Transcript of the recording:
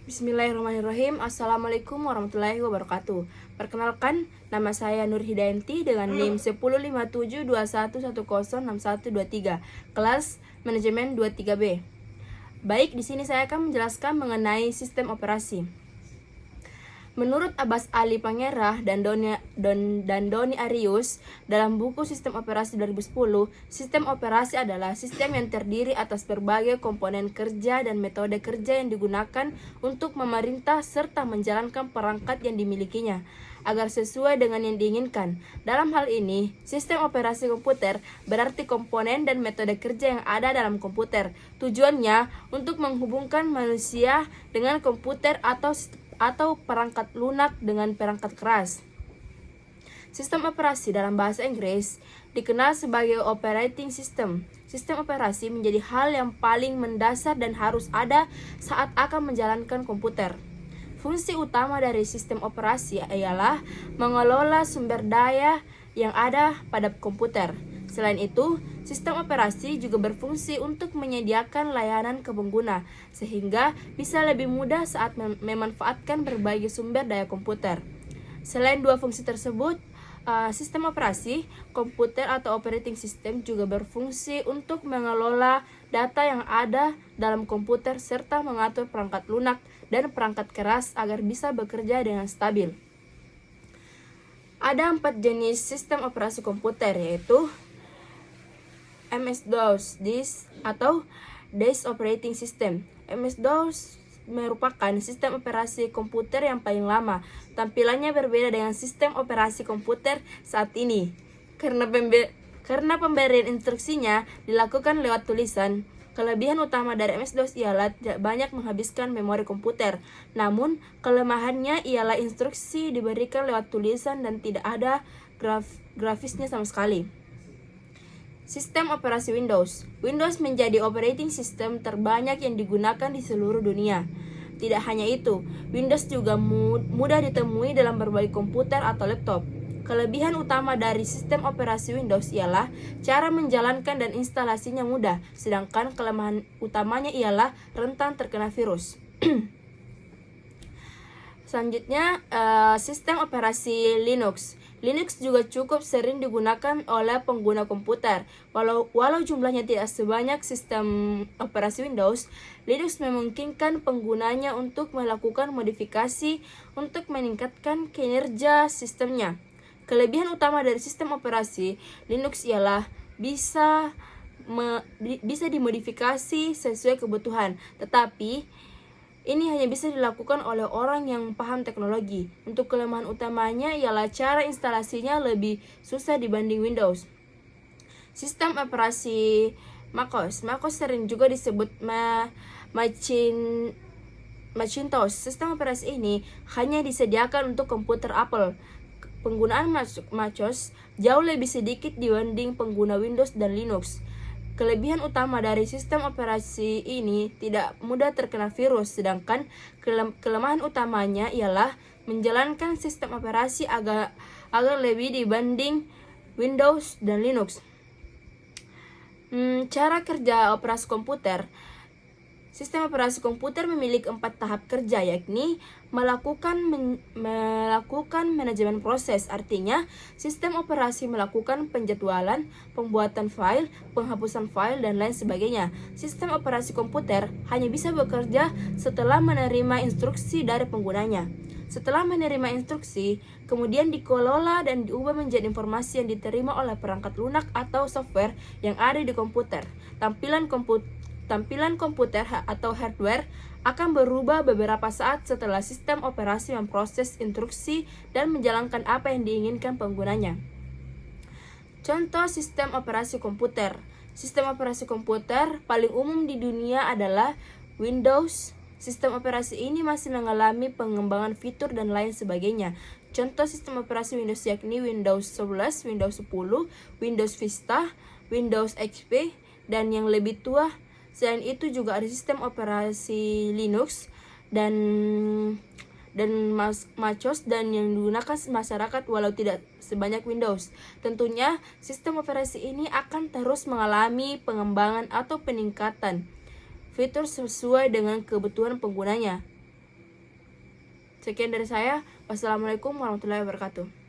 Bismillahirrahmanirrahim. Assalamualaikum warahmatullahi wabarakatuh. Perkenalkan, nama saya Nur Hidayanti dengan NIM 105721106123, kelas manajemen 23B. Baik, di sini saya akan menjelaskan mengenai sistem operasi. Menurut Abbas Ali Pangerah dan Doni Arius dalam buku Sistem Operasi 2010, sistem operasi adalah sistem yang terdiri atas berbagai komponen kerja dan metode kerja yang digunakan untuk memerintah serta menjalankan perangkat yang dimilikinya agar sesuai dengan yang diinginkan. Dalam hal ini, sistem operasi komputer berarti komponen dan metode kerja yang ada dalam komputer. Tujuannya untuk menghubungkan manusia dengan komputer atau perangkat lunak dengan perangkat keras. Sistem operasi dalam bahasa Inggris dikenal sebagai operating system. Sistem operasi menjadi hal yang paling mendasar dan harus ada saat akan menjalankan komputer. Fungsi utama dari sistem operasi ialah mengelola sumber daya yang ada pada komputer. Selain itu, sistem operasi juga berfungsi untuk menyediakan layanan ke pengguna, sehingga bisa lebih mudah saat memanfaatkan berbagai sumber daya komputer. Selain dua fungsi tersebut, sistem operasi komputer atau operating system juga berfungsi untuk mengelola data yang ada dalam komputer serta mengatur perangkat lunak dan perangkat keras agar bisa bekerja dengan stabil. Ada 4 jenis sistem operasi komputer, yaitu MS-DOS atau Disk Operating System. MS-DOS merupakan sistem operasi komputer yang paling lama. Tampilannya berbeda dengan sistem operasi komputer saat ini karena pemberian instruksinya dilakukan lewat tulisan. Kelebihan utama dari MS-DOS ialah tidak banyak menghabiskan memori komputer. Namun, kelemahannya ialah instruksi diberikan lewat tulisan dan tidak ada grafisnya sama sekali. Sistem operasi Windows. Windows menjadi operating system terbanyak yang digunakan di seluruh dunia. Tidak hanya itu, Windows juga mudah ditemui dalam berbagai komputer atau laptop. Kelebihan utama dari sistem operasi Windows ialah cara menjalankan dan instalasinya mudah, sedangkan kelemahan utamanya ialah rentan terkena virus. Selanjutnya, sistem operasi Linux. Linux juga cukup sering digunakan oleh pengguna komputer. Walau jumlahnya tidak sebanyak sistem operasi Windows, Linux memungkinkan penggunanya untuk melakukan modifikasi untuk meningkatkan kinerja sistemnya. Kelebihan utama dari sistem operasi Linux ialah bisa dimodifikasi sesuai kebutuhan, tetapi ini hanya bisa dilakukan oleh orang yang paham teknologi. Untuk kelemahan utamanya ialah cara instalasinya lebih susah dibanding Windows. Sistem operasi MacOS. MacOS sering juga disebut Macintosh. Sistem operasi ini hanya disediakan untuk komputer Apple. Penggunaan MacOS jauh lebih sedikit dibanding pengguna Windows dan Linux. Kelebihan utama dari sistem operasi ini tidak mudah terkena virus, sedangkan kelemahan utamanya ialah menjalankan sistem operasi agak lebih dibanding Windows dan Linux. Cara kerja operasi komputer. Sistem operasi komputer memiliki 4 tahap kerja, yakni melakukan manajemen proses. Artinya, sistem operasi melakukan penjadwalan, pembuatan file, penghapusan file, dan lain sebagainya. Sistem operasi komputer hanya bisa bekerja setelah menerima instruksi dari penggunanya. Setelah menerima instruksi, kemudian dikelola dan diubah menjadi informasi yang diterima oleh perangkat lunak atau software yang ada di komputer. Tampilan komputer atau hardware akan berubah beberapa saat setelah sistem operasi memproses instruksi dan menjalankan apa yang diinginkan penggunanya. Contoh sistem operasi komputer. Sistem operasi komputer paling umum di dunia adalah Windows. Sistem operasi ini masih mengalami pengembangan fitur dan lain sebagainya. Contoh sistem operasi Windows yakni Windows 11, Windows 10, Windows Vista, Windows XP, dan yang lebih tua. Selain itu juga ada sistem operasi Linux dan MacOS dan yang digunakan masyarakat walau tidak sebanyak Windows. Tentunya sistem operasi ini akan terus mengalami pengembangan atau peningkatan fitur sesuai dengan kebutuhan penggunanya. Sekian dari saya. Wassalamualaikum warahmatullahi wabarakatuh.